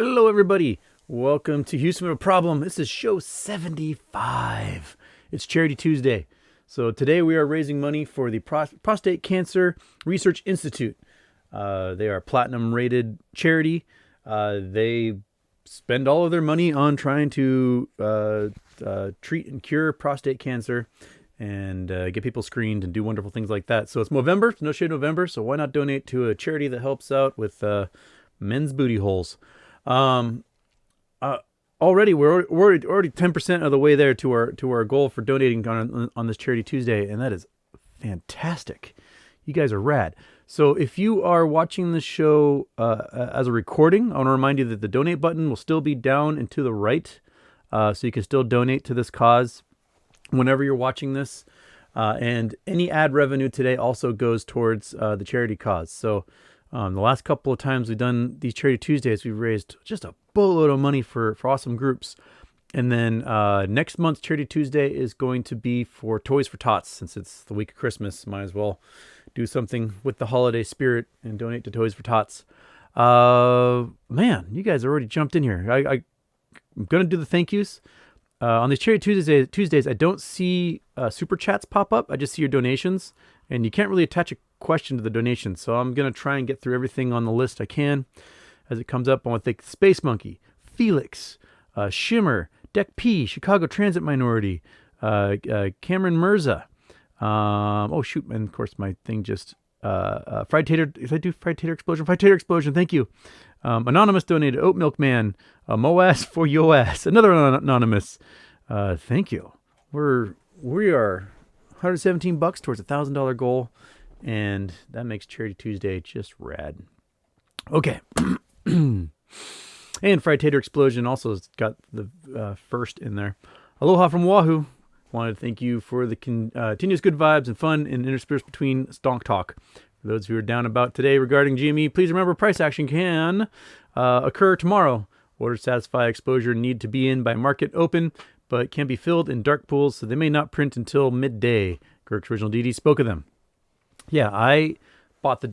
Hello, everybody. Welcome to Houston with a Problem. This is show 75. It's Charity Tuesday. So today we are raising money for the Prostate Cancer Research Institute. They are a platinum rated charity. They spend all of their money on trying to treat and cure prostate cancer and get people screened and do wonderful things like that. So it's November, it's No Shave November. So why not donate to a charity that helps out with men's booty holes? Already we're already 10% of the way there to our goal for donating on this Charity Tuesday, and that is fantastic. You guys are rad. So if you are watching the show as a recording, I want to remind you that the donate button will still be down and to the right, so you can still donate to this cause whenever you're watching this. And any ad revenue today also goes towards the charity cause. So the last couple of times we've done these Charity Tuesdays, we've raised just a boatload of money for awesome groups. And then next month's Charity Tuesday is going to be for Toys for Tots. Since it's the week of Christmas, might as well do something with the holiday spirit and donate to Toys for Tots. Man, you guys already jumped in here. I'm going to do the thank yous. On these Charity Tuesdays, I don't see super chats pop up. I just see your donations. And you can't really attach a question to the donation. So I'm going to try and get through everything on the list I can as it comes up. I want to thank Space Monkey, Felix, Shimmer, Deck P, Chicago Transit Minority, Cameron Mirza. Oh, shoot. And of course, my thing just... Fried Tater... If I do Fried Tater Explosion? Fried Tater Explosion, thank you. Anonymous donated. Oat Milk Man, Moas for yo ass. Another anonymous. Thank you. We are $117 towards a $1,000 goal, and that makes Charity Tuesday just rad. Okay. And Fried Tater Explosion also has got the first in there. Aloha from Wahoo. Wanted to thank you for the continuous good vibes and fun and interspersed between Stonk Talk. For those who are down about today regarding GME, please remember price action can occur tomorrow. Orders satisfy exposure need to be in by market open, but can be filled in dark pools, so they may not print until midday. Girk's Original DD spoke of them. Yeah, I bought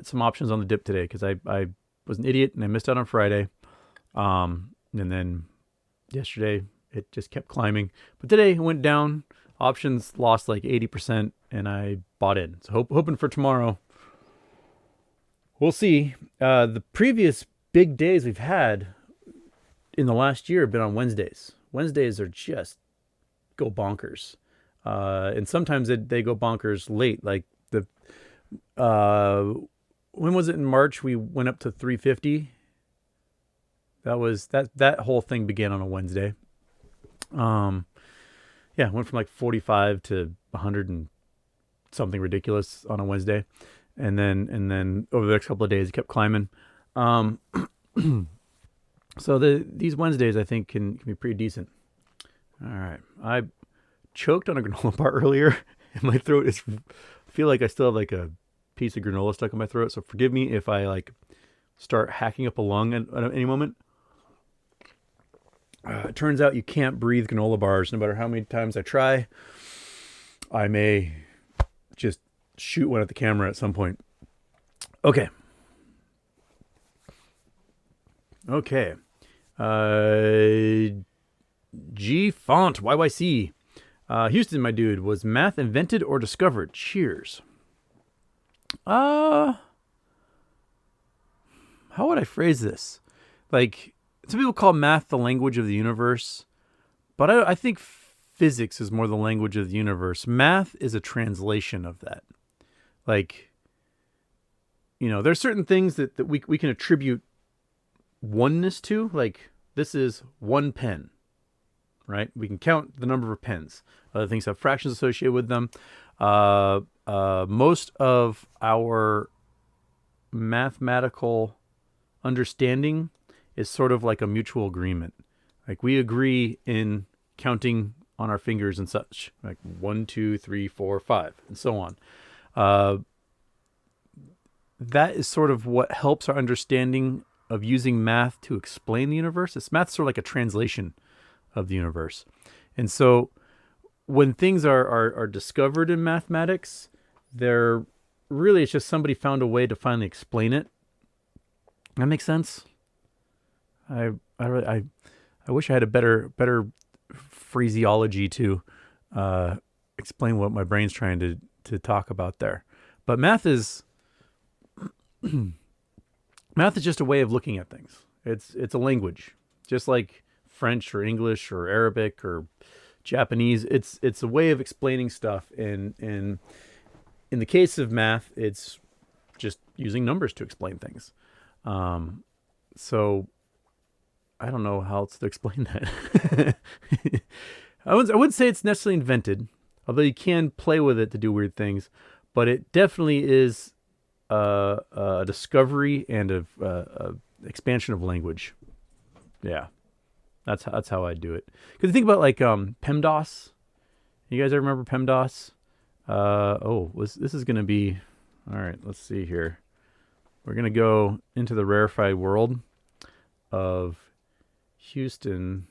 some options on the dip today because I was an idiot and I missed out on Friday. And then yesterday it just kept climbing. But today it went down. Options lost like 80% and I bought in. So hoping for tomorrow. We'll see. The previous big days we've had in the last year have been on Wednesdays. Wednesdays are just go bonkers. And sometimes they go bonkers late. Like when was it in March? We went up to 350. That whole thing began on a Wednesday. Yeah, went from like 45 to 100 and something ridiculous on a Wednesday. And then over the next couple of days, it kept climbing. So these Wednesdays, I think, can be pretty decent. All right. I choked on a granola bar earlier, and my throat is... I feel like I still have like a piece of granola stuck in my throat, so forgive me if I like start hacking up a lung at any moment. It turns out you can't breathe granola bars no matter how many times I try. I may just shoot one at the camera at some point. Okay. G Font YYC. Houston, my dude, was math invented or discovered? Cheers. How would I phrase this? Like, some people call math the language of the universe, but I think physics is more the language of the universe. Math is a translation of that. Like, there's certain things that we can attribute oneness to. Like, this is one pen, right? We can count the number of pens. Other things have fractions associated with them. Most of our mathematical understanding is sort of like a mutual agreement. Like, we agree in counting on our fingers and such, like 1, 2, 3, 4, 5, and so on. That is sort of what helps our understanding of using math to explain the universe. Math's sort of like a translation of the universe. And so when things are discovered in mathematics, it's just somebody found a way to finally explain it. That makes sense? I wish I had a better phraseology to explain what my brain's trying to talk about there. But math is just a way of looking at things. It's a language, just like French or English or Arabic or Japanese. It's a way of explaining stuff. And in the case of math, it's just using numbers to explain things. So I don't know how else to explain that. I wouldn't say it's necessarily invented, although you can play with it to do weird things. But it definitely is a discovery and a expansion of language. Yeah, that's how I do it. Because you think about like PEMDAS. You guys ever remember PEMDAS? This is going to be... All right, let's see here. We're going to go into the rarefied world of Houston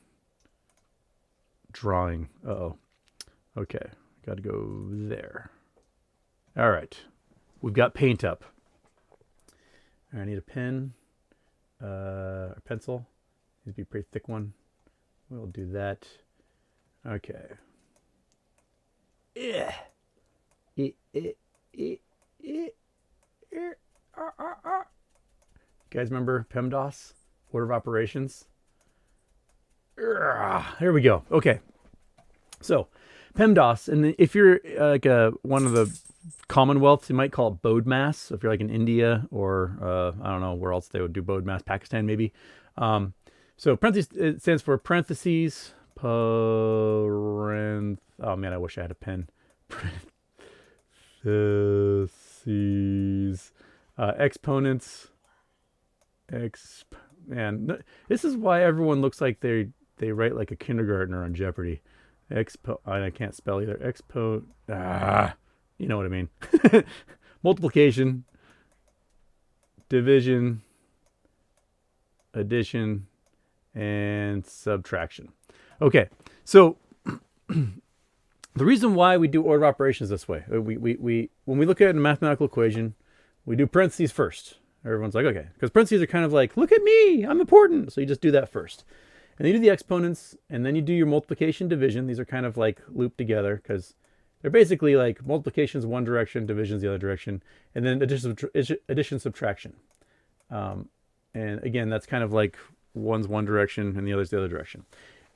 drawing. Uh-oh. Okay, got to go there. All right, we've got paint up. I need a pen, a pencil. Needs to be a pretty thick one. We'll do that. Okay. Yeah. Guys remember PEMDAS? Order of Operations? Here we go. Okay. So, PEMDAS, and if you're like one of the Commonwealths, you might call it BODMAS. If you're like in India or I don't know where else they would do BODMAS, Pakistan maybe. So parentheses, it stands for parentheses, oh man, I wish I had a pen. Parentheses, exponents, man, this is why everyone looks like they write like a kindergartner on Jeopardy. I can't spell either. You know what I mean. Multiplication, division, addition, and subtraction. Okay, so the reason why we do order of operations this way, we when we look at a mathematical equation, we do parentheses first. Everyone's like, okay, because parentheses are kind of like, look at me, I'm important. So you just do that first. And then you do the exponents, and then you do your multiplication, division. These are kind of like looped together because they're basically like multiplication's one direction, division's the other direction, and then addition, subtraction. And again, that's kind of like one's one direction and the other's the other direction.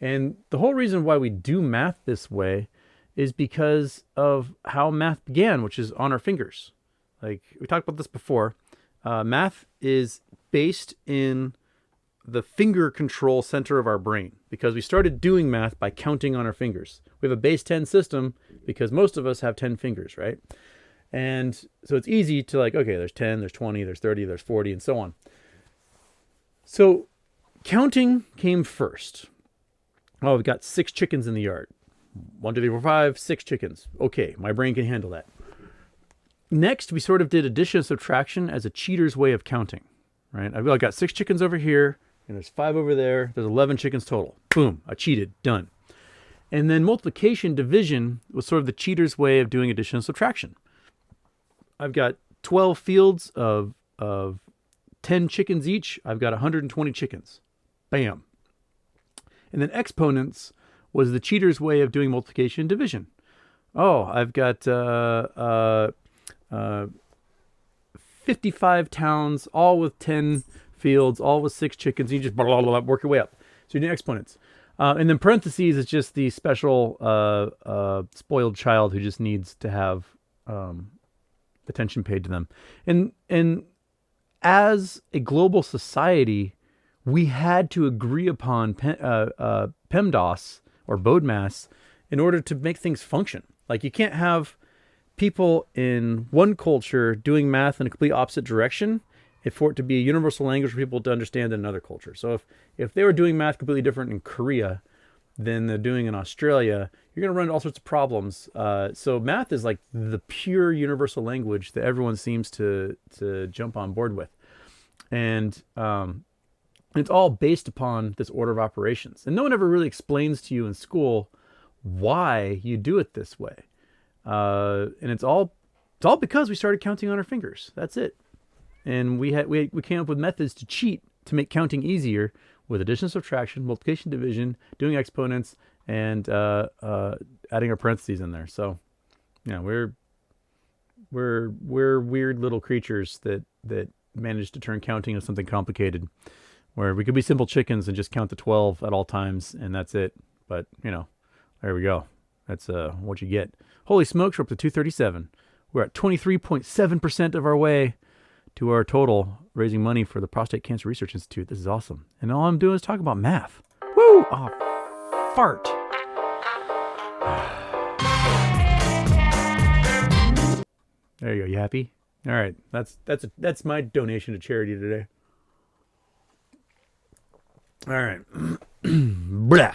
And the whole reason why we do math this way is because of how math began, which is on our fingers. Like we talked about this before. Math is based in the finger control center of our brain because we started doing math by counting on our fingers. We have a base 10 system because most of us have 10 fingers, right? And so it's easy to like, okay, there's 10, there's 20, there's 30, there's 40, and so on. So counting came first. Oh, we've got 6 chickens in the yard. 1, 2, 3, 4, 5, 6 chickens. Okay, my brain can handle that. Next, we sort of did addition and subtraction as a cheater's way of counting, right? I've got 6 chickens over here, and there's 5 over there. There's 11 chickens total. Boom, I cheated, done. And then multiplication, division was sort of the cheater's way of doing addition and subtraction. I've got 12 fields of 10 chickens each. I've got 120 chickens. Bam. And then exponents was the cheater's way of doing multiplication and division. Oh, I've got 55 towns, all with 10 fields, all with 6 chickens. You just blah, blah, blah, work your way up. So you're doing exponents. And then parentheses is just the special spoiled child who just needs to have attention paid to them. And as a global society, we had to agree upon PEMDAS or BODMAS in order to make things function. Like you can't have people in one culture doing math in a complete opposite direction for it to be a universal language for people to understand in another culture. So if they were doing math completely different in Korea than they're doing in Australia, you're going to run into all sorts of problems. So math is like the pure universal language that everyone seems to jump on board with. And it's all based upon this order of operations. And no one ever really explains to you in school why you do it this way. And it's all because we started counting on our fingers. That's it. And we came up with methods to cheat to make counting easier, with addition, subtraction, multiplication, division, doing exponents, and adding our parentheses in there. So, we're weird little creatures that manage to turn counting into something complicated, where we could be simple chickens and just count to 12 at all times, and that's it. But there we go. That's what you get. Holy smokes, we're up to 237. We're at 23.7% of our way to our total, raising money for the Prostate Cancer Research Institute. This is awesome. And all I'm doing is talking about math. Woo! Oh, fart. There you go. You happy? All right. That's my donation to charity today. All right. Blah.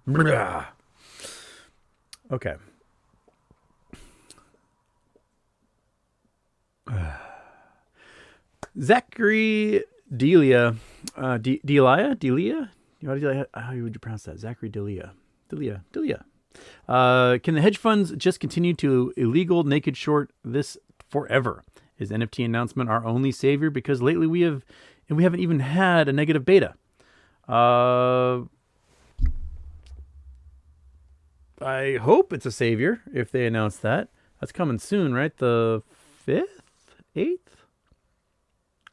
Blah. Okay. Zachary Delia, Delia? How would you pronounce that? Zachary Delia. Can the hedge funds just continue to illegal naked short this forever? Is NFT announcement our only savior? Because lately we haven't even had a negative beta. I hope it's a savior if they announce that. That's coming soon, right? The 5th? 8th?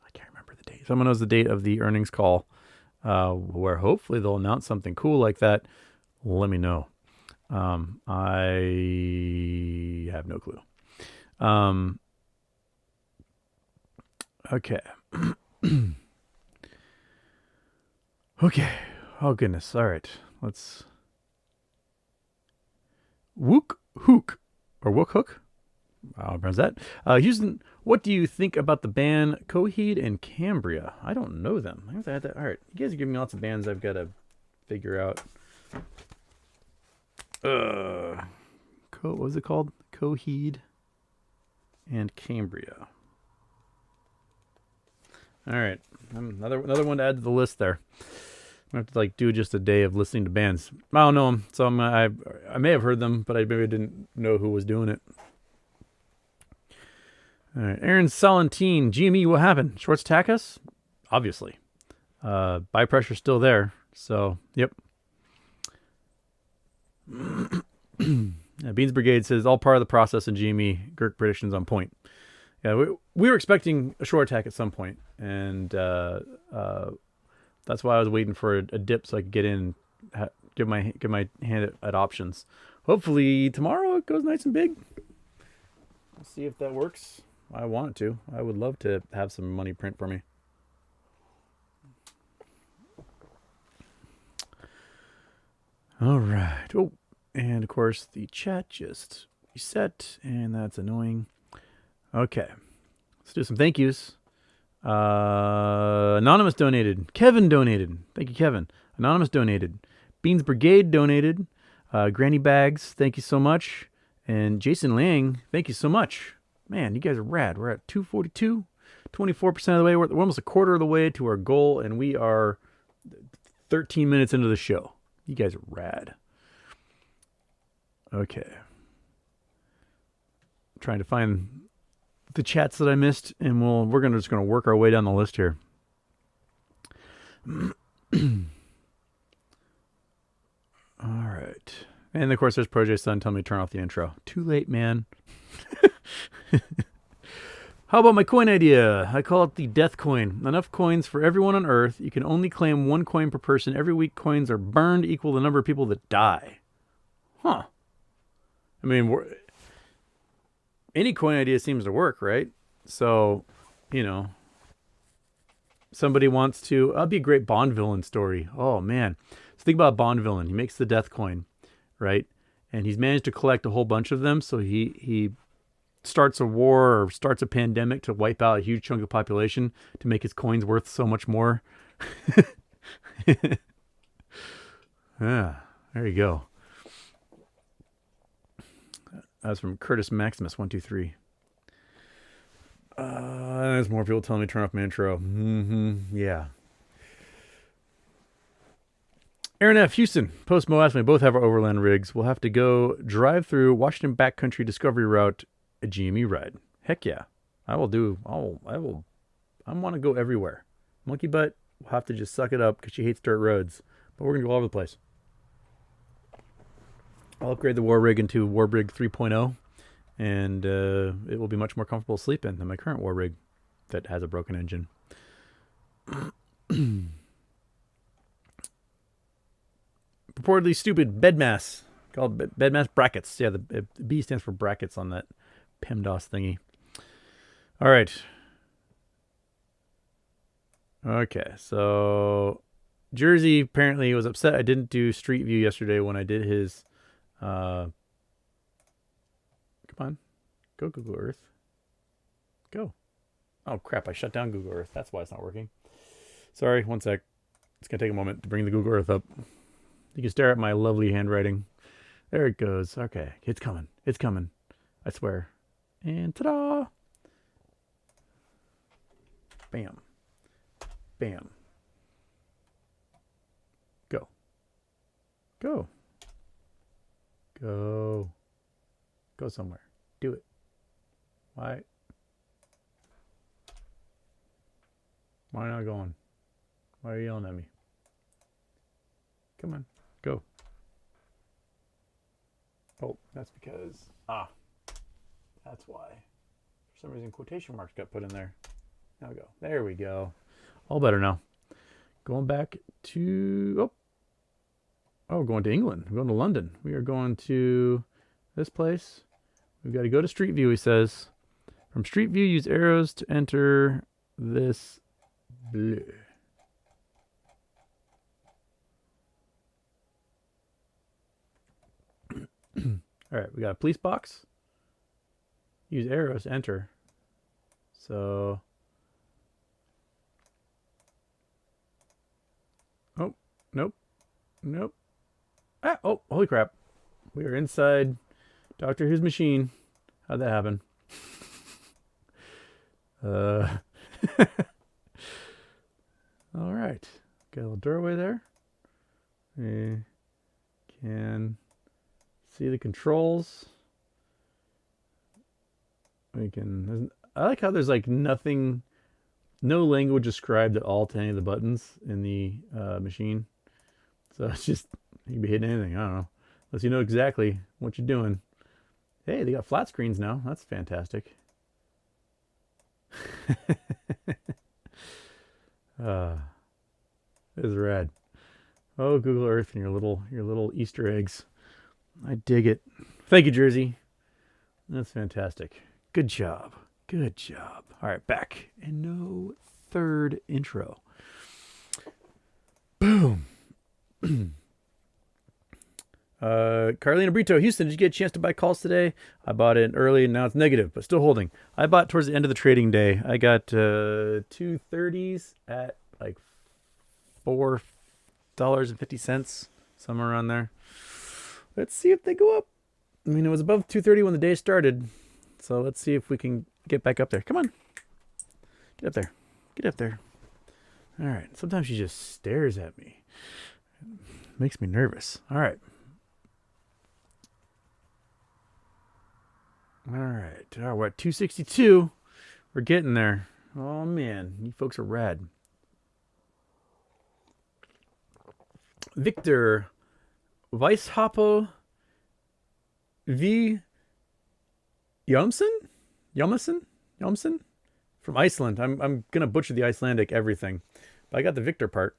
I can't remember the date. Someone knows the date of the earnings call, where hopefully they'll announce something cool like that. Let me know. I have no clue. Okay. Okay. Oh, goodness. All right. Let's... Wook Hook. Or Wook Hook. I'll pronounce that. Houston, what do you think about the band Coheed and Cambria? I don't know them. I have to add that. All right. You guys are giving me lots of bands I've got to figure out. What was it called? Coheed and Cambria. All right. Another one to add to the list there. I have to do just a day of listening to bands. I don't know them, so I may have heard them, but I maybe didn't know who was doing it. All right, Aaron Salentine, GME, what happened? Shorts attack us? Obviously. Buy pressure's still there, so yep. Beans Brigade says all part of the process in GME. Girk predictions on point. Yeah, we were expecting a short attack at some point, and that's why I was waiting for a dip so I could get in, give my hand at options. Hopefully tomorrow it goes nice and big. Let's see if that works. I want it to. I would love to have some money print for me. All right. Oh, and of course the chat just reset, and that's annoying. Okay, let's do some thank yous. Anonymous donated. Kevin donated. Thank you, Kevin. Anonymous donated. Beans Brigade donated. Granny Bags, thank you so much. And Jason Lang, thank you so much. Man, you guys are rad. We're at 242, 24% of the way. We're almost a quarter of the way to our goal, and we are 13 minutes into the show. You guys are rad. Okay. I'm trying to find the chats that I missed, and we're just gonna work our way down the list here. All right. And of course, there's Project Sun telling me to turn off the intro. Too late, man. How about my coin idea? I call it the death coin. Enough coins for everyone on Earth. You can only claim 1 coin per person. Every week, coins are burned equal to the number of people that die. Huh. I mean, any coin idea seems to work, right? So, somebody wants to... That'd be a great Bond villain story. Oh, man. So think about a Bond villain. He makes the death coin, right? And he's managed to collect a whole bunch of them, so he starts a war or starts a pandemic to wipe out a huge chunk of the population to make his coins worth so much more. There you go. That's from Curtis Maximus 123. There's more people telling me to turn off my intro. Yeah. Aaron F. Houston, Post Mo asked me, both have our overland rigs. We'll have to go drive through Washington backcountry discovery route, a GME ride. Heck yeah. I want to go everywhere. Monkey butt, will have to just suck it up because she hates dirt roads. But we're going to go all over the place. I'll upgrade the war rig into war rig 3.0, and it will be much more comfortable to sleep in than my current war rig that has a broken engine. Purportedly stupid bed mass called bed mass brackets. Yeah, the B stands for brackets on that PEMDAS thingy. All right. Okay, so Jersey apparently was upset I didn't do Street View yesterday when I did his. Come on, go Google Earth. Go. Oh crap! I shut down Google Earth. That's why it's not working. Sorry, one sec. It's gonna take a moment to bring the Google Earth up. You can stare at my lovely handwriting. There it goes. Okay, it's coming. It's coming. I swear. And ta-da! Bam. Bam. Go. Go. Go. Go somewhere. Do it. Why? Why not going? Why are you yelling at me? Come on. Go. Oh, that's because... that's why. For some reason, quotation marks got put in there. Now go. There we go. All better now. Going back to... Oh, going to England. We're going to London. We are going to this place. We've got to go to Street View, he says. From Street View, use arrows to enter this... Bleh. All right, we got a police box. Use arrows to enter. So... Oh, nope. Nope. Oh, holy crap. We are inside Doctor Who's machine. How'd that happen? All right. Got a little doorway there. We can see the controls. We can... I like how there's like nothing... No language ascribed at all to any of the buttons in the machine. So it's just, you can be hitting anything. I don't know. Unless you know exactly what you're doing. Hey, they got flat screens now. That's fantastic. This is rad. Oh, Google Earth and your little Easter eggs. I dig it. Thank you, Jersey. That's fantastic. Good job. Good job. All right, back. And no third intro. Boom. Carlina Brito, Houston, did you get a chance to buy calls today? I bought it early and now it's negative, but still holding. I bought towards the end of the trading day. I got 230s at like $4.50, somewhere around there. Let's see if they go up. I mean, it was above 230 when the day started. So let's see if we can get back up there. Come on. Get up there. Get up there. All right. Sometimes she just stares at me. It makes me nervous. All right. All right. Oh, we're at 262. We're getting there. Oh, man. You folks are rad. Victor Weishaupt V. Jómsson from Iceland. I'm gonna butcher the Icelandic everything, but I got the Victor part.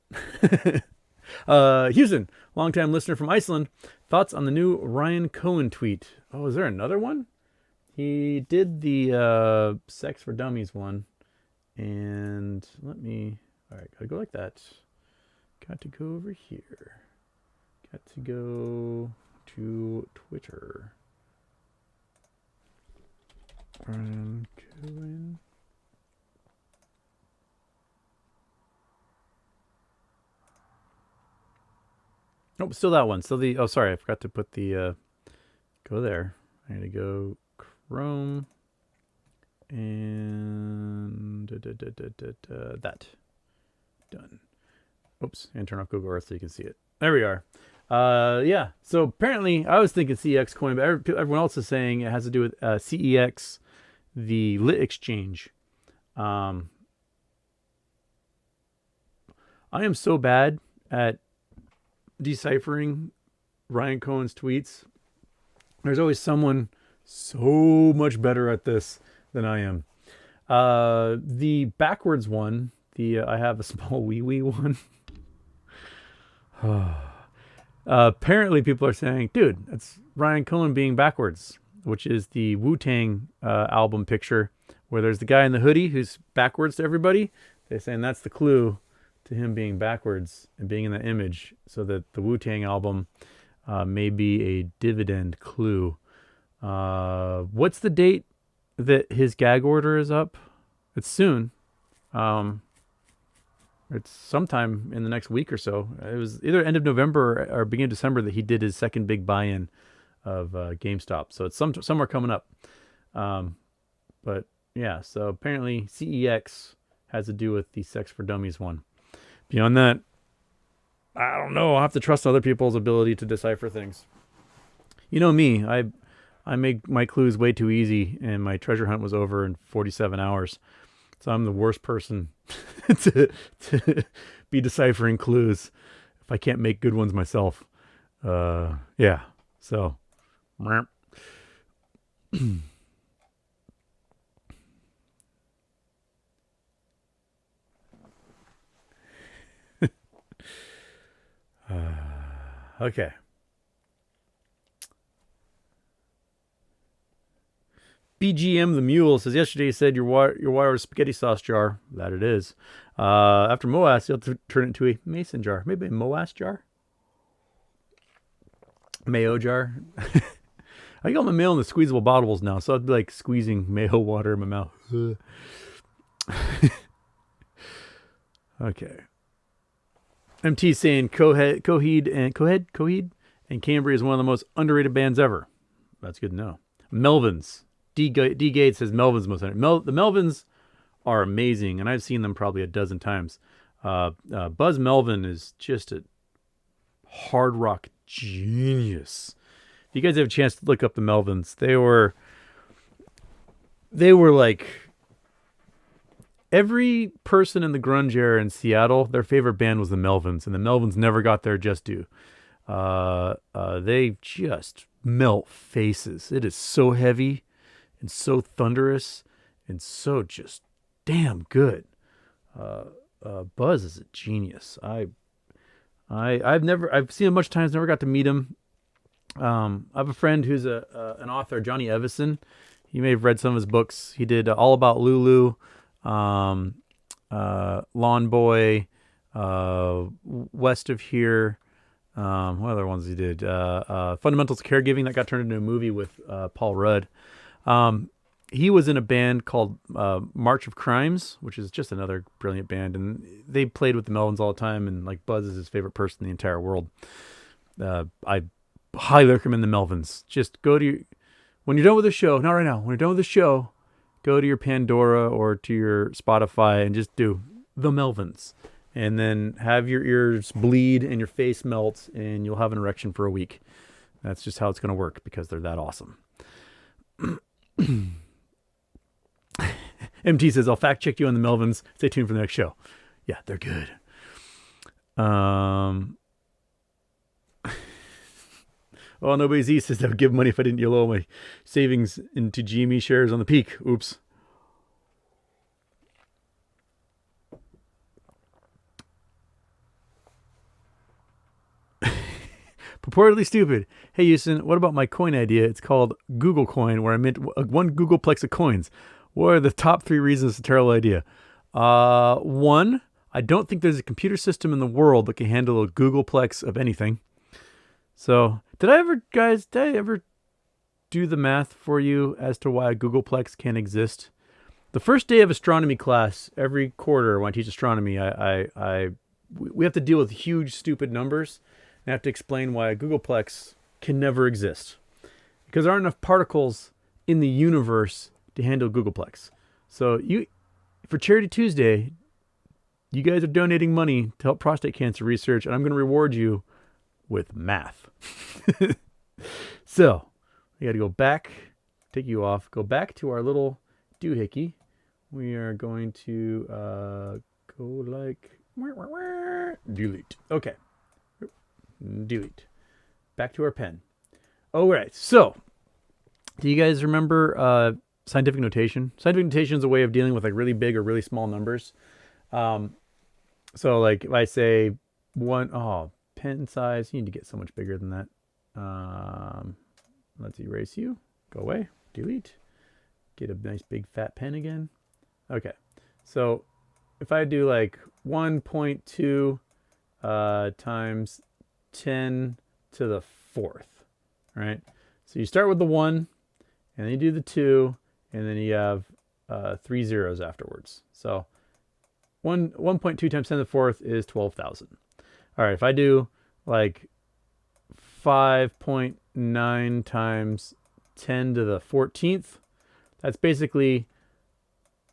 Houston, longtime listener from Iceland. Thoughts on the new Ryan Cohen tweet? Oh, is there another one? He did the Sex for Dummies one, and all right, gotta go like that. Got to go over here. Got to go to Twitter. Ryan Cohen. Oh, still that one. Still the... Oh, sorry. I forgot to put the... go there. I need to go Chrome. And... that. Done. Oops. And turn off Google Earth so you can see it. There we are. Yeah. So apparently, I was thinking CEX coin, but everyone else is saying it has to do with CEX, the lit exchange. I am so bad at deciphering Ryan Cohen's tweets. There's always someone so much better at this than I am. The backwards one, the I have a small wee wee one. Apparently, people are saying, dude, that's Ryan Cohen being backwards, which is the Wu-Tang album picture where there's the guy in the hoodie who's backwards to everybody. They're saying that's the clue to him being backwards and being in that image, so that the Wu-Tang album may be a dividend clue. What's the date that his gag order is up? It's soon. It's sometime in the next week or so. It was either end of November or beginning of December that he did his second big buy-in of GameStop. So it's somewhere coming up. But yeah, so apparently CEX has to do with the Sex for Dummies one. Beyond that, I don't know. I'll have to trust other people's ability to decipher things. You know me, I make my clues way too easy, and my treasure hunt was over in 47 hours. So I'm the worst person to be deciphering clues if I can't make good ones myself. Yeah. So. Okay. BGM the Mule says, yesterday you said your water was a spaghetti sauce jar. That it is. After Moas, you'll have to turn it into a mason jar. Maybe a Moas jar? Mayo jar? I got my mayo in the squeezable bottles now, so I'd be like squeezing mayo water in my mouth. Okay. MT saying Coheed and Cambria is one of the most underrated bands ever. That's good to know. Melvins. D Gates says Melvins most underrated. The Melvins are amazing, and I've seen them probably a dozen times. Buzz Melvin is just a hard rock genius. If you guys have a chance to look up the Melvins, they were like every person in the grunge era in Seattle, their favorite band was the Melvins, and the Melvins never got their just due. They just melt faces. It is so heavy and so thunderous and so just damn good. Buzz is a genius. I've seen him much times, never got to meet him. I have a friend who's an author, Johnny Evison. You may have read some of his books. He did All About Lulu, Lawn Boy, West of Here. What other ones he did? Fundamentals of Caregiving, that got turned into a movie with Paul Rudd. He was in a band called March of Crimes, which is just another brilliant band, and they played with the Melvins all the time, and like Buzz is his favorite person in the entire world. I highly recommend the Melvins. Just go to when you're done with the show, not right now, when you're done with the show, go to your Pandora or to your Spotify and just do the Melvins. And then have your ears bleed and your face melt, and you'll have an erection for a week. That's just how it's going to work, because they're that awesome. MT says, I'll fact check you on the Melvins. Stay tuned for the next show. Yeah, they're good. Oh, Nobody Z says I would give money if I didn't yell all my savings into GME shares on the peak. Oops. Purportedly stupid. Hey, Houston, what about my coin idea? It's called Google Coin, where I mint one Googleplex of coins. What are the top 3 reasons it's a terrible idea? 1, I don't think there's a computer system in the world that can handle a Googleplex of anything. So, did I ever do the math for you as to why a Googleplex can't exist? The first day of astronomy class, every quarter when I teach astronomy, we have to deal with huge, stupid numbers. I have to explain why a Googleplex can never exist, because there aren't enough particles in the universe to handle Googleplex. So for Charity Tuesday, you guys are donating money to help prostate cancer research, and I'm going to reward you with math. So we got to go back, take you off, go back to our little doohickey. We are going to go like Delete. Okay. Delete. Back to our pen. All right. So, do you guys remember scientific notation? Scientific notation is a way of dealing with like really big or really small numbers. So like if I say pen size, you need to get so much bigger than that. Let's erase you. Go away. Delete. Get a nice big fat pen again. Okay. So if I do like 1.2 times 10 to the 4th, right? So you start with the 1, and then you do the 2, and then you have 3 zeros afterwards. So 1.2 times 10 to the 4th is 12,000. All right, if I do like 5.9 times 10 to the 14th, that's basically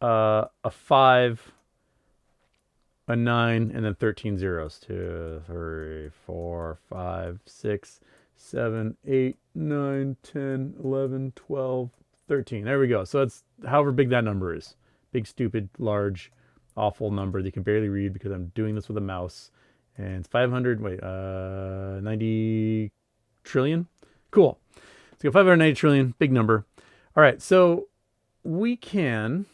a 5, a 9, and then 13 zeros. 2, 3, 4, 5, 6, 7, 8, 9, 10, 11, 12, 13. There we go. So it's however big that number is. Big, stupid, large, awful number that you can barely read because I'm doing this with a mouse. And it's 90 trillion. Cool. Let's go 590 trillion, big number. All right, so we can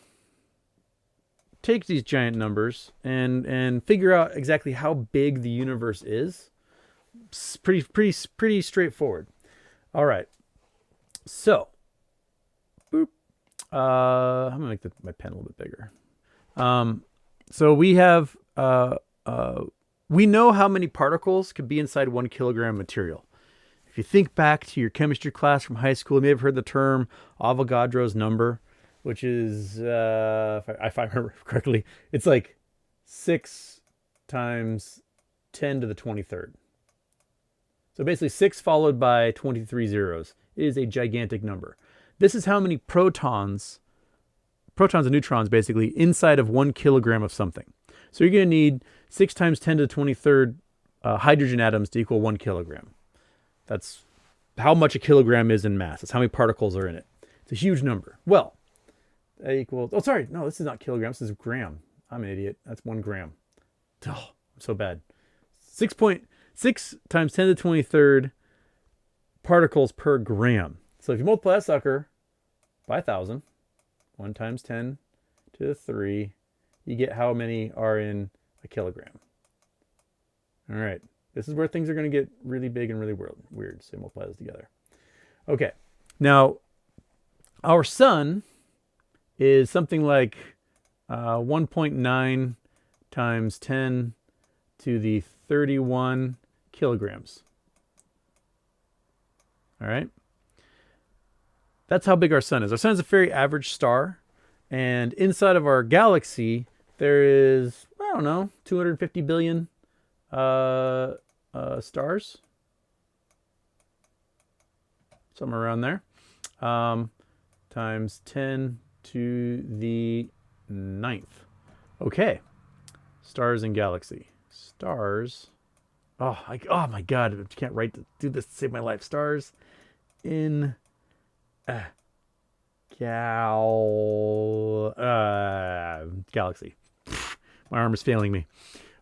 take these giant numbers and figure out exactly how big the universe is. It's pretty straightforward. All right. So, boop. I'm gonna make my pen a little bit bigger. So we have we know how many particles could be inside 1 kilogram material. If you think back to your chemistry class from high school, you may have heard the term Avogadro's number, which is, if I remember correctly, it's like 6 times 10 to the 23rd. So basically 6 followed by 23 zeros is a gigantic number. This is how many protons and neutrons basically inside of 1 kilogram of something. So you're going to need 6 times 10 to the 23rd hydrogen atoms to equal 1 kilogram. That's how much a kilogram is in mass. That's how many particles are in it. It's a huge number. Well, that equals, oh, sorry. No, this is not kilogram. This is gram. I'm an idiot. That's 1 gram. Oh, I'm so bad. 6.6 times 10 to the 23rd particles per gram. So if you multiply that sucker by 1,000, 1 times 10 to the 3, you get how many are in a kilogram. All right. This is where things are going to get really big and really weird. So multiply those together. Okay. Now, our sun is something like 1.9 times 10 to the 31 kilograms. All right. That's how big our sun is. Our sun is a very average star. And inside of our galaxy, there is, I don't know, 250 billion stars. Somewhere around there. Times 10 to the 9th. Okay. Stars and galaxy. Stars. Oh my God. I can't do this to save my life. Stars in galaxy. My arm is failing me.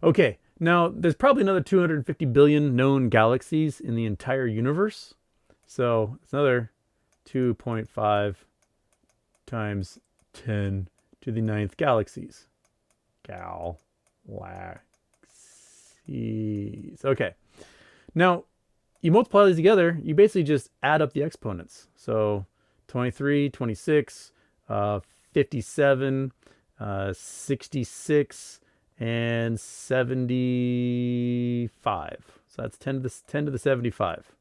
Okay. Now, there's probably another 250 billion known galaxies in the entire universe. So it's another 2.5 times 10 to the 9th galaxies. Galaxies. Okay. Now, you multiply these together, you basically just add up the exponents. So 23, 26, 57, 66, and 75. So that's 10 to the 75.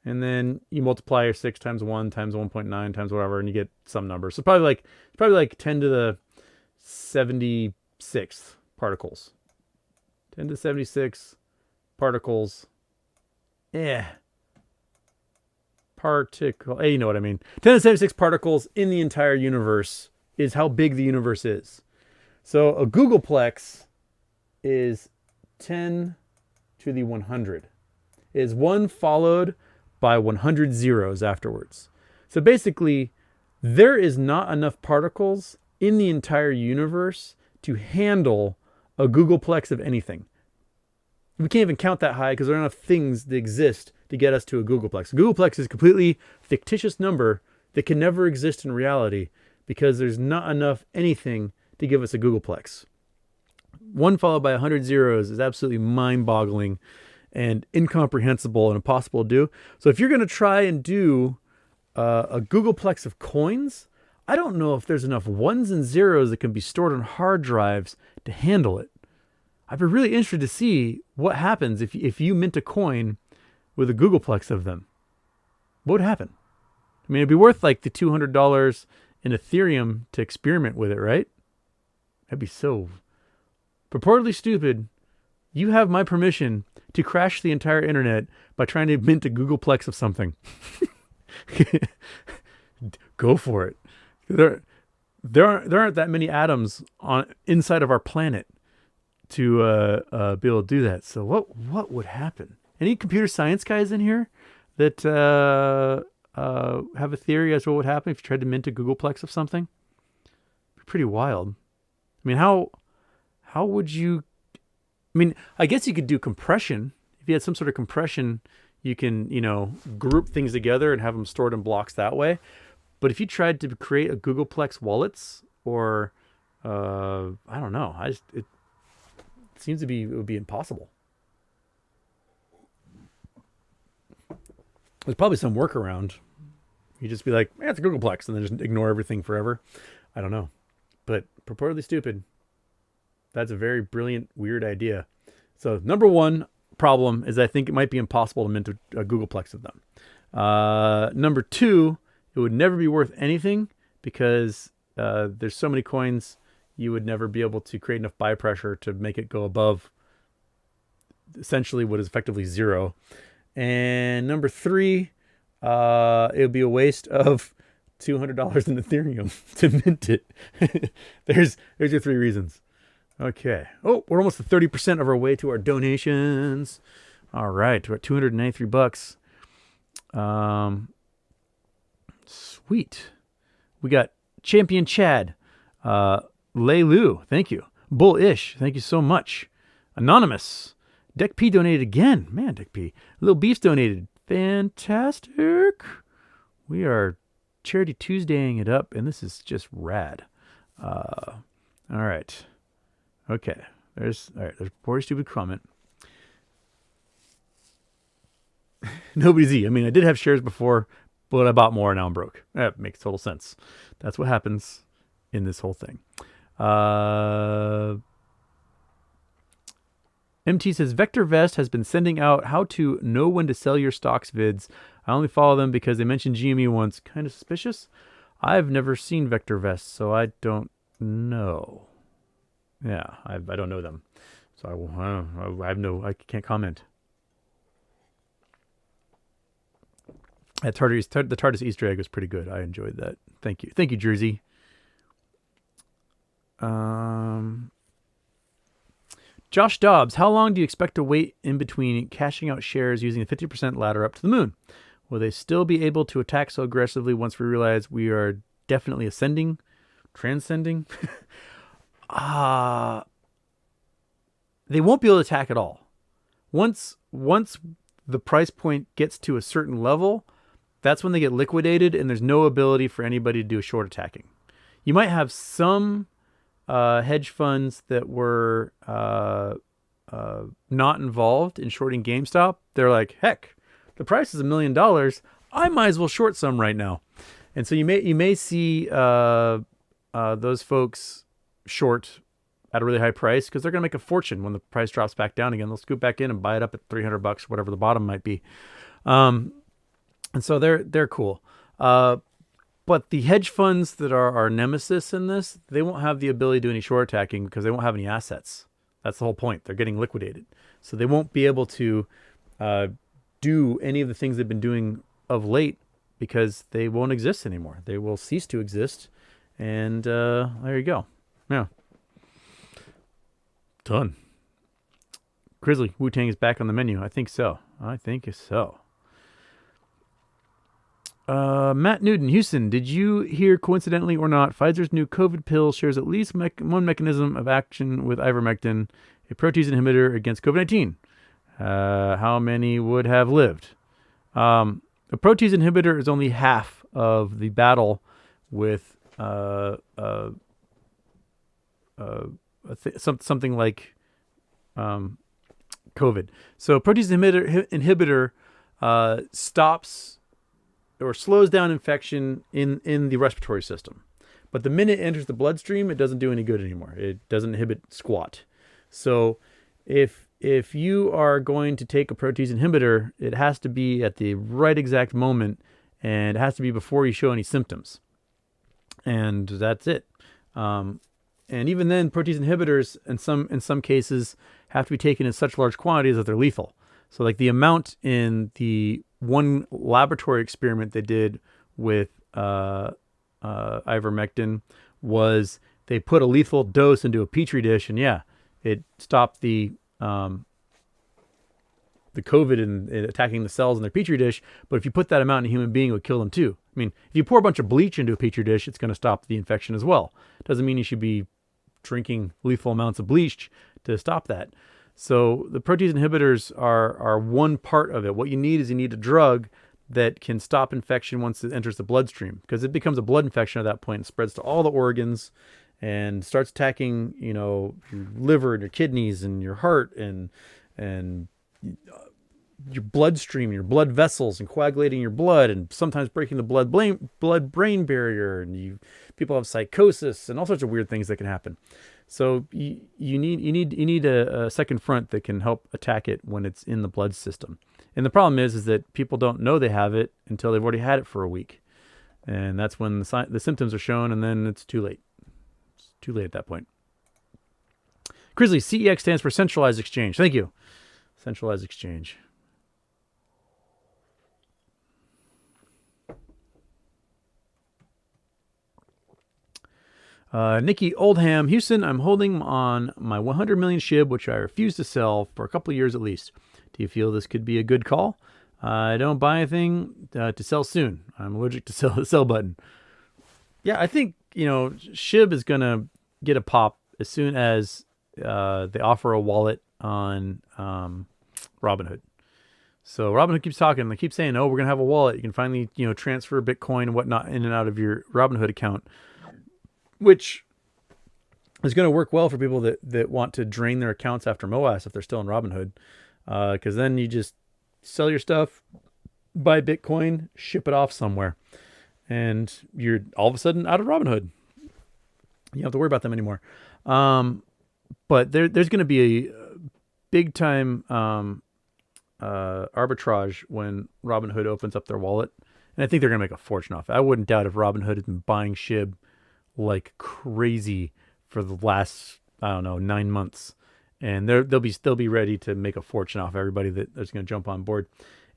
And then you multiply your 6 times 1 times 1.9 times whatever, and you get some number. So probably like 10 to the 76th particles. 10 to the 76 particles. Particle. You know what I mean. 10 to the 76 particles in the entire universe is how big the universe is. So a googolplex is 10 to the 100. It is 1 followed by 100 zeros afterwards. So basically, there is not enough particles in the entire universe to handle a Googleplex of anything. We can't even count that high because there aren't enough things that exist to get us to a Googleplex. A Googleplex is a completely fictitious number that can never exist in reality because there's not enough anything to give us a Googleplex. 1 followed by 100 zeros is absolutely mind-boggling and incomprehensible and impossible to do. So if you're going to try and do a Googleplex of coins, I don't know if there's enough ones and zeros that can be stored on hard drives to handle it. I'd be really interested to see what happens if you mint a coin with a Googleplex of them. What would happen? I mean, it'd be worth like the $200 in Ethereum to experiment with it, right? That'd be so purportedly stupid. You have my permission to crash the entire internet by trying to mint a Googleplex of something. Go for it. There aren't that many atoms inside of our planet to be able to do that. So what would happen? Any computer science guys in here that have a theory as to what would happen if you tried to mint a Googleplex of something? It'd be pretty wild. I mean, how would you? I mean, I guess you could do compression. If you had some sort of compression, you can, group things together and have them stored in blocks that way. But if you tried to create a Googleplex wallets or, I don't know, it seems to be, it would be impossible. There's probably some workaround. You just be like, it's a Googleplex, and then just ignore everything forever. I don't know. But purportedly stupid. That's a very brilliant, weird idea. So number one problem is I think it might be impossible to mint a Googleplex of them. Number two, it would never be worth anything because there's so many coins, you would never be able to create enough buy pressure to make it go above essentially what is effectively zero. And number three, it would be a waste of $200 in Ethereum to mint it. There's your three reasons. Okay. Oh, we're almost at 30% of our way to our donations. All right. We're at $293. Sweet. We got Champion Chad. Leilu, thank you. Bullish, thank you so much. Anonymous. Deck P donated again. Man, Deck P. Little Beefs donated. Fantastic. We are Charity Tuesdaying it up, and this is just rad. All right. Okay. There's a poor stupid comment. Nobody's E. I mean, I did have shares before, but I bought more and now I'm broke. That makes total sense. That's what happens in this whole thing. MT says, Vector Vest has been sending out how to know when to sell your stocks vids. I only follow them because they mentioned GME once. Kind of suspicious. I've never seen Vector Vest, so I don't know. Yeah, I don't know them. So I can't comment. The TARDIS Easter egg was pretty good. I enjoyed that. Thank you. Thank you, Jersey. Josh Dobbs, how long do you expect to wait in between cashing out shares using a 50% ladder up to the moon? Will they still be able to attack so aggressively once we realize we are definitely ascending, transcending? They won't be able to attack at all. Once the price point gets to a certain level, that's when they get liquidated and there's no ability for anybody to do a short attacking. You might have some hedge funds that were not involved in shorting GameStop. They're like, heck, the price is $1 million. I might as well short some right now. And so you may see those folks short at a really high price because they're going to make a fortune when the price drops back down again. They'll scoop back in and buy it up at $300, whatever the bottom might be. And so they're cool. But the hedge funds that are our nemesis in this, they won't have the ability to do any short attacking because they won't have any assets. That's the whole point. They're getting liquidated. So they won't be able to do any of the things they've been doing of late because they won't exist anymore. They will cease to exist. And there you go. Yeah. Done. Grizzly, Wu-Tang is back on the menu. I think so. Matt Newton, Houston, did you hear, coincidentally or not, Pfizer's new COVID pill shares at least one mechanism of action with ivermectin, a protease inhibitor against COVID-19? How many would have lived? A protease inhibitor is only half of the battle with something like COVID. So protease inhibitor stops or slows down infection in the respiratory system. But the minute it enters the bloodstream, it doesn't do any good anymore. It doesn't inhibit squat. So if you are going to take a protease inhibitor, it has to be at the right exact moment, and it has to be before you show any symptoms. And that's it. And even then, protease inhibitors in some cases have to be taken in such large quantities that they're lethal. So like the amount in the one laboratory experiment they did with ivermectin was they put a lethal dose into a petri dish, and yeah, it stopped the COVID and attacking the cells in their petri dish. But if you put that amount in a human being, it would kill them too. I mean, if you pour a bunch of bleach into a petri dish, it's going to stop the infection as well. Doesn't mean you should be drinking lethal amounts of bleach to stop that. So the protease inhibitors are one part of it. What you need a drug that can stop infection once it enters the bloodstream, because it becomes a blood infection at that point and spreads to all the organs and starts attacking, your liver and your kidneys and your heart and your bloodstream, your blood vessels, and coagulating your blood, and sometimes breaking the blood-brain barrier, and people have psychosis and all sorts of weird things that can happen. So you need a second front that can help attack it when it's in the blood system. And the problem is that people don't know they have it until they've already had it for a week, and that's when the symptoms are shown, and then it's too late. It's too late at that point. Grizzly, CEX stands for centralized exchange. Thank you. Centralized exchange. Nikki Oldham, Houston, I'm holding on my 100 million SHIB, which I refuse to sell for a couple of years at least. Do you feel this could be a good call? I don't buy anything to sell soon. I'm allergic to the sell button. Yeah, I think, SHIB is going to get a pop as soon as they offer a wallet on Robinhood. So Robinhood keeps talking. They keep saying, oh, we're going to have a wallet. You can finally, transfer Bitcoin and whatnot in and out of your Robinhood account, which is going to work well for people that want to drain their accounts after MOAS if they're still in Robinhood. Because then you just sell your stuff, buy Bitcoin, ship it off somewhere, and you're all of a sudden out of Robinhood. You don't have to worry about them anymore. But there's going to be a big time arbitrage when Robinhood opens up their wallet. And I think they're going to make a fortune off it. I wouldn't doubt if Robinhood has been buying SHIB like crazy for the last, 9 months. And they'll be ready to make a fortune off everybody that's going to jump on board.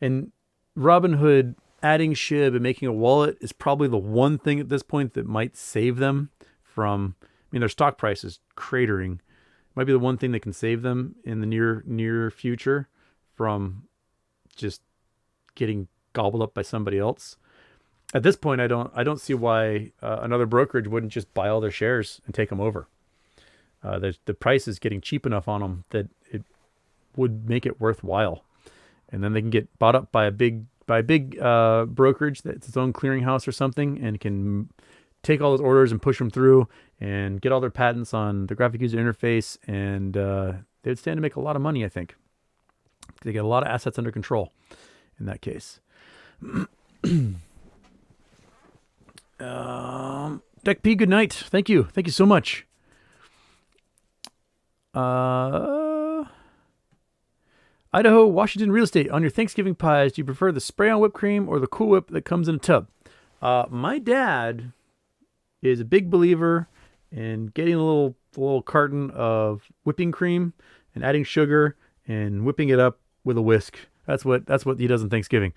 And Robinhood adding SHIB and making a wallet is probably the one thing at this point that might save them from, their stock price is cratering. Might be the one thing that can save them in the near future from just getting gobbled up by somebody else. At this point, I don't see why another brokerage wouldn't just buy all their shares and take them over. The price is getting cheap enough on them that it would make it worthwhile, and then they can get bought up by a big brokerage that's its own clearinghouse or something, and can take all those orders and push them through and get all their patents on the graphic user interface, and they would stand to make a lot of money. I think they get a lot of assets under control in that case. Deck P, good night. Thank you so much. Idaho, Washington real estate. On your Thanksgiving pies, do you prefer the spray on whipped cream or the Cool Whip that comes in a tub? My dad is a big believer in getting a little carton of whipping cream and adding sugar and whipping it up with a whisk. That's what he does on Thanksgiving.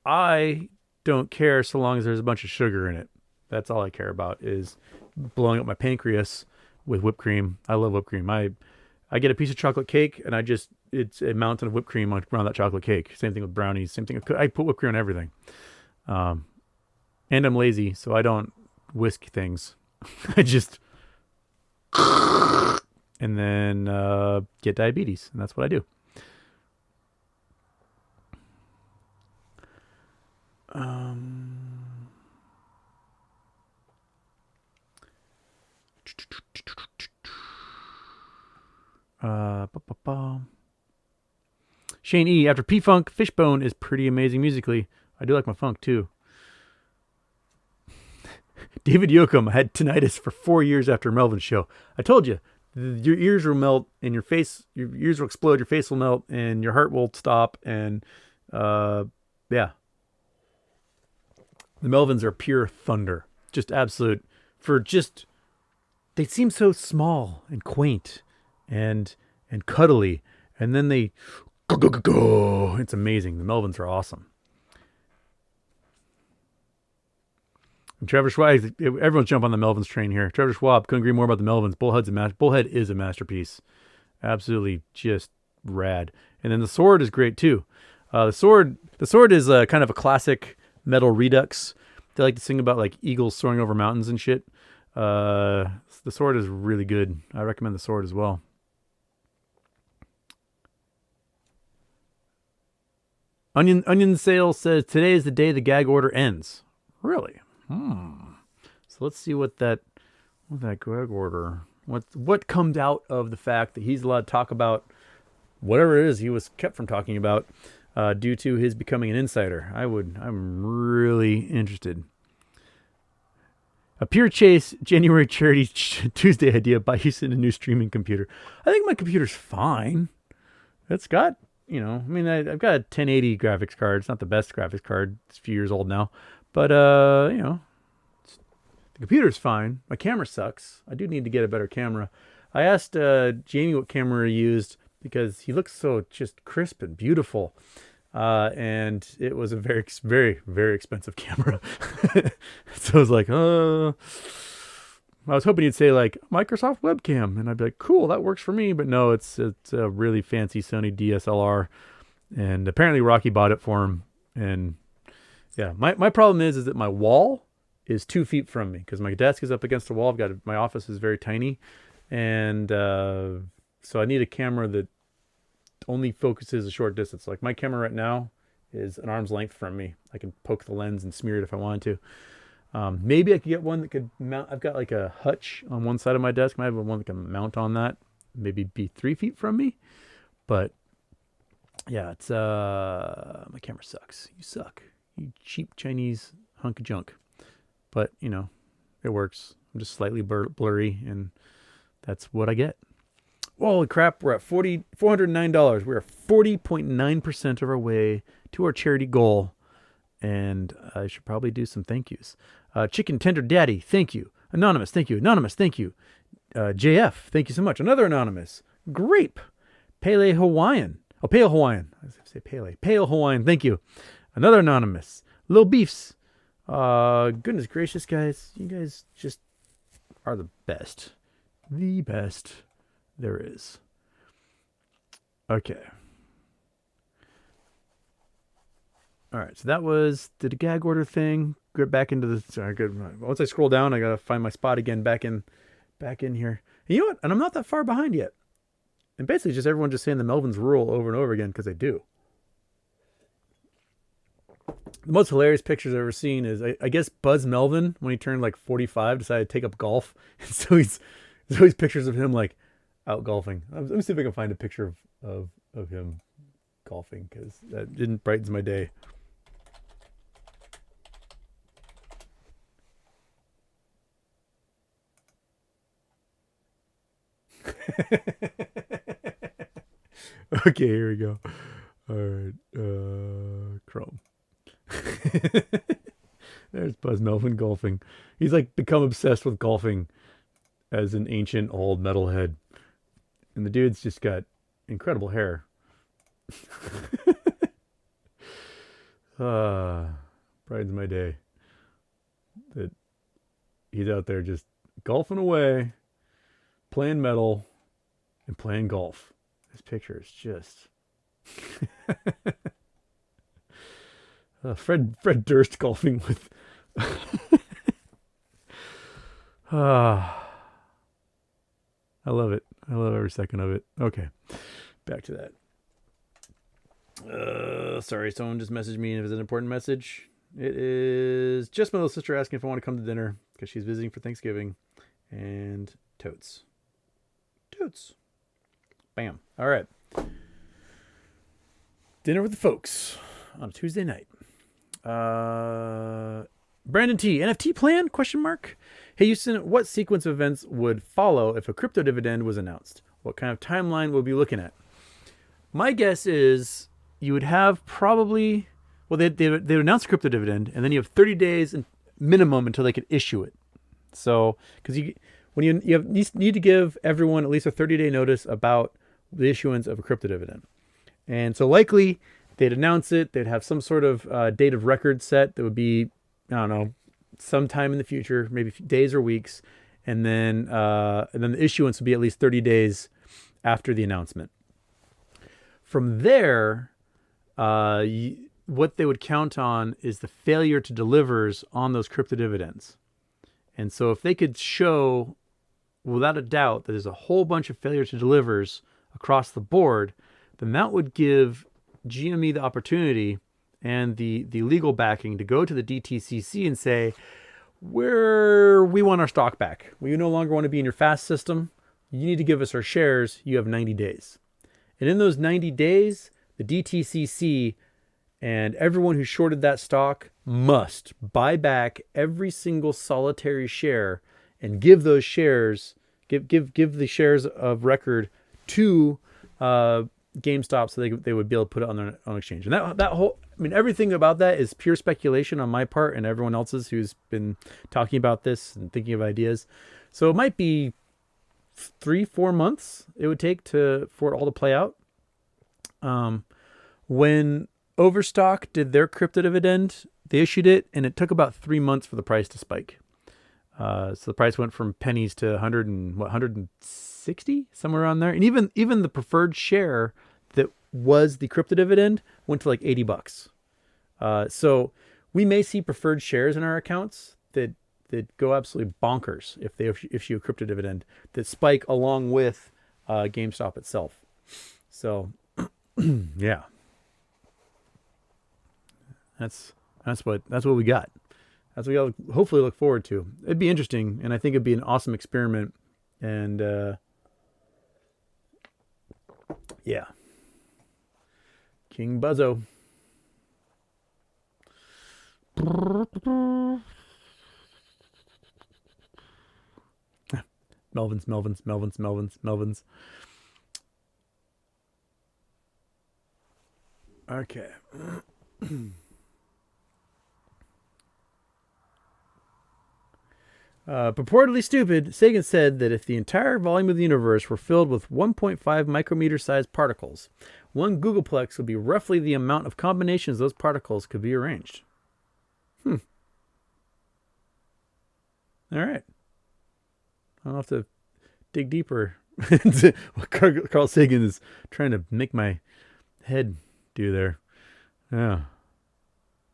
I don't care so long as there's a bunch of sugar in it. That's all I care about, is blowing up my pancreas with whipped cream. I love whipped cream. I get a piece of chocolate cake and it's a mountain of whipped cream around that chocolate cake. Same thing with brownies. Same thing. I put whipped cream on everything. And I'm lazy, so I don't whisk things. I just and then get diabetes, and that's what I do. Shane E. After P-Funk, Fishbone is pretty amazing musically. I do like my funk too. David Yoakum had tinnitus for 4 years after Melvin's show. I told you, your ears will melt and your ears will explode, your face will melt, and your heart will stop. And yeah, the Melvins are pure thunder, just absolute. They seem so small and quaint, and cuddly, and then they go. It's amazing. The Melvins are awesome. And Trevor Schwab, everyone's jump on the Melvins train here. Trevor Schwab couldn't agree more about the Melvins. Bullhead is a masterpiece. Absolutely just rad. And then the Sword is great too. The Sword is kind of a classic metal redux. They like to sing about like eagles soaring over mountains and shit. The Sword is really good. I recommend the Sword as well. Onion Sale says today is the day the gag order ends. Really? So let's see what that gag order, what comes out of the fact that he's allowed to talk about whatever it is he was kept from talking about due to his becoming an insider. I'm really interested. A Pure Chase January charity Tuesday idea: buy Houston a new streaming computer. I think my computer's fine. It's got, I've got a 1080 graphics card. It's not the best graphics card. It's a few years old now. But, the computer's fine. My camera sucks. I do need to get a better camera. I asked Jamie what camera he used because he looks so just crisp and beautiful. And it was a very, very, very expensive camera. So I was like, I was hoping he'd say like Microsoft webcam. And I'd be like, cool, that works for me. But no, it's a really fancy Sony DSLR. And apparently Rocky bought it for him. And yeah, my problem is that my wall is 2 feet from me because my desk is up against the wall. My office is very tiny, and so I need a camera that only focuses a short distance. Like my camera right now is an arm's length from me. I can poke the lens and smear it if I wanted to. Maybe I could get one that could mount. I've got like a hutch on one side of my desk. I have one that can mount on that. Maybe be 3 feet from me, but yeah, it's my camera sucks. You suck. You cheap Chinese hunk of junk. But, it works. I'm just slightly blurry, and that's what I get. Holy crap, we're at $409. We're 40.9% of our way to our charity goal, and I should probably do some thank yous. Chicken Tender Daddy, thank you. Anonymous, thank you. Anonymous, thank you. JF, thank you so much. Another Anonymous. Grape. Pale Hawaiian. I say Pale. Pale Hawaiian, thank you. Another Anonymous. Lil Beefs. Goodness gracious, guys. You guys just are the best. The best there is. Okay. All right. So that was the gag order thing. Get back into the... Sorry, good. Once I scroll down, I got to find my spot again back in here. And you know what? And I'm not that far behind yet. And basically just everyone just saying the Melvins rule over and over again because they do. The most hilarious pictures I've ever seen is, I guess, Buzz Melvin, when he turned like 45, decided to take up golf. And so there's always pictures of him like out golfing. Let me see if I can find a picture of him golfing because that didn't brighten my day. Okay, here we go. All right, Chrome. There's Buzz Melvin golfing. He's like become obsessed with golfing as an ancient old metalhead. And the dude's just got incredible hair. Brightens my day that he's out there just golfing away, playing metal, and playing golf. This picture is just... Fred Durst golfing with. I love it. I love every second of it. Okay, back to that. Sorry, someone just messaged me and it was an important message. It is just my little sister asking if I want to come to dinner because she's visiting for Thanksgiving. And totes. Bam. All right. Dinner with the folks on a Tuesday night. Brandon T, NFT plan? Question mark. Hey Houston, what sequence of events would follow if a crypto dividend was announced? What kind of timeline would we be looking at? My guess is you would have probably, well, they would announce a crypto dividend, and then you have 30 days minimum until they could issue it. So, because you need to give everyone at least a 30-day notice about the issuance of a crypto dividend. And so likely they'd announce it. They'd have some sort of date of record set that would be, I don't know, sometime in the future, maybe days or weeks. And then the issuance would be at least 30 days after the announcement. From there, what they would count on is the failure to delivers on those crypto dividends. And so if they could show without a doubt that there's a whole bunch of failure to delivers across the board, then that would give GME the opportunity and the legal backing to go to the DTCC and say, we want our stock back. We no longer want to be in your fast system. You need to give us our shares. You have 90 days. And in those 90 days, the DTCC and everyone who shorted that stock must buy back every single solitary share and give those shares, give the shares of record to GameStop so they would be able to put it on their own exchange. And that whole, I mean, everything about that is pure speculation on my part and everyone else's who's been talking about this and thinking of ideas. So it might be 3-4 months it would take for it all to play out. When Overstock did their crypto dividend, they issued it, and it took about 3 months for the price to spike. So the price went from pennies to 160, somewhere around there. And even the preferred share that was the crypto dividend went to like $80. So we may see preferred shares in our accounts that go absolutely bonkers if they issue a crypto dividend that spike along with GameStop itself. So yeah. That's what we got. That's what we all hopefully look forward to. It'd be interesting, and I think it'd be an awesome experiment. And yeah, King Buzzo. Melvins. Okay. Purportedly stupid, Sagan said that if the entire volume of the universe were filled with 1.5 micrometer-sized particles, one googolplex would be roughly the amount of combinations those particles could be arranged. All right. I'll have to dig deeper into what Carl Sagan is trying to make my head do there. Yeah.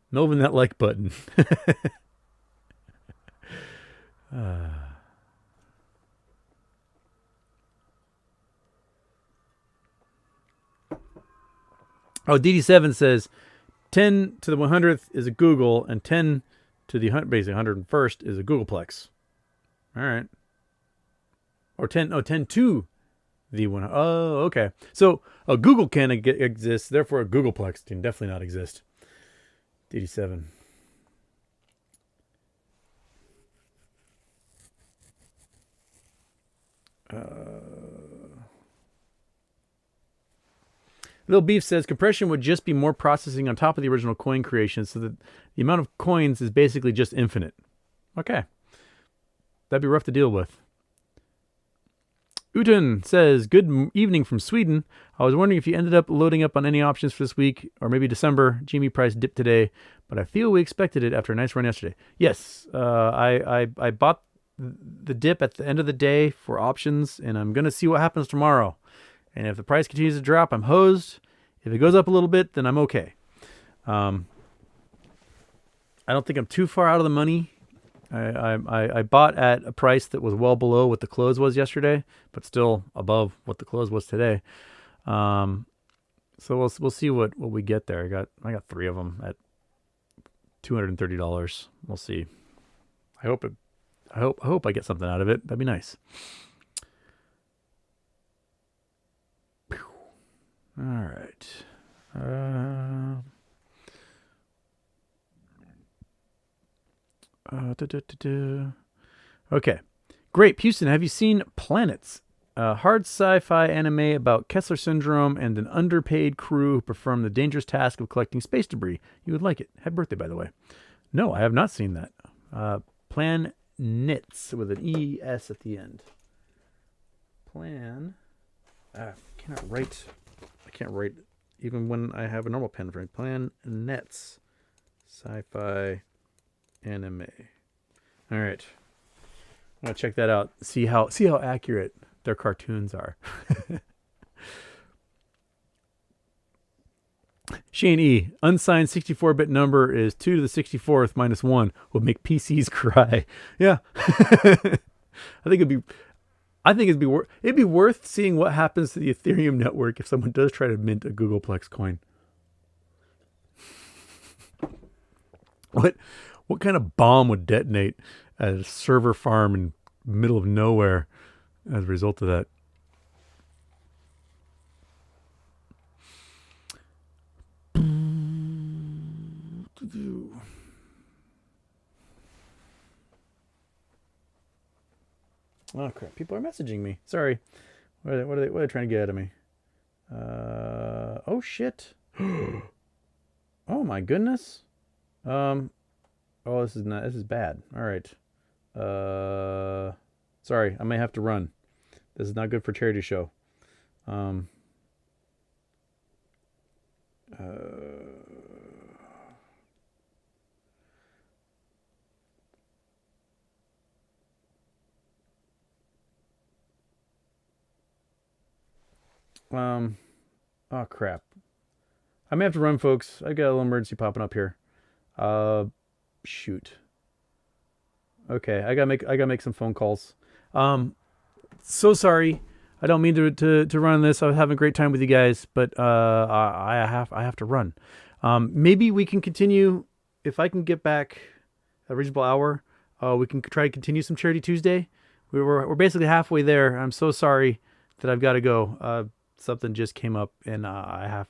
Melvin that like button. DD7 says 10 to the 100th is a Google, and 10 to the basically 101st is a Googleplex. All right. Or 10 to the 1. Oh, okay. So a Google can exist, therefore a Googleplex can definitely not exist. DD7. Little Beef says compression would just be more processing on top of the original coin creation, so that the amount of coins is basically just infinite. Okay. That'd be rough to deal with. Uten says, good evening from Sweden. I was wondering if you ended up loading up on any options for this week, or maybe December. GME price dipped today, but I feel we expected it after a nice run yesterday. Yes, I bought the dip at the end of the day for options, and I'm going to see what happens tomorrow. And if the price continues to drop, I'm hosed. If it goes up a little bit, then I'm okay. I don't think I'm too far out of the money. I bought at a price that was well below what the close was yesterday, but still above what the close was today. So we'll see what we get there. I got 3 of them at $230. We'll see. I hope I get something out of it. That'd be nice. All right. Okay. Great. Houston, have you seen Planets? A hard sci-fi anime about Kessler syndrome and an underpaid crew who perform the dangerous task of collecting space debris. You would like it. Happy birthday, by the way. No, I have not seen that. Planets with an E-S at the end. Plan. I can't write even when I have a normal pen for it. Planets. Sci-fi anime. All right. I'm going to check that out. See how accurate their cartoons are. Shane E. Unsigned 64-bit number is 2 to the 64th minus 1 will make PCs cry. Yeah. it'd be worth seeing what happens to the Ethereum network if someone does try to mint a Googleplex coin. What kind of bomb would detonate at a server farm in the middle of nowhere as a result of that? Oh crap! People are messaging me. Sorry. What are they trying to get out of me? Oh shit. Oh my goodness. Oh, this is bad. All right. Sorry, I may have to run. This is not good for charity show. Oh crap. I may have to run, folks. I got a little emergency popping up here. Shoot. Okay, I gotta make some phone calls. So sorry. I don't mean to run this. I was having a great time with you guys, but I have to run. Maybe we can continue if I can get back a reasonable hour. We can try to continue some Charity Tuesday. We're basically halfway there. I'm so sorry that I've got to go. Something just came up and I have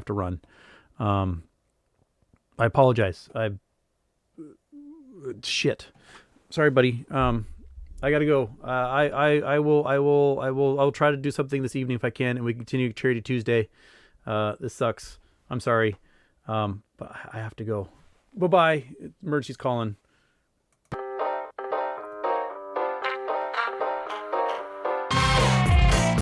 to run. I apologize. Shit. Sorry, buddy. I gotta go. I'll try to do something this evening if I can, and we continue Charity Tuesday. This sucks. I'm sorry. But I have to go. Bye-bye. Emergency's calling.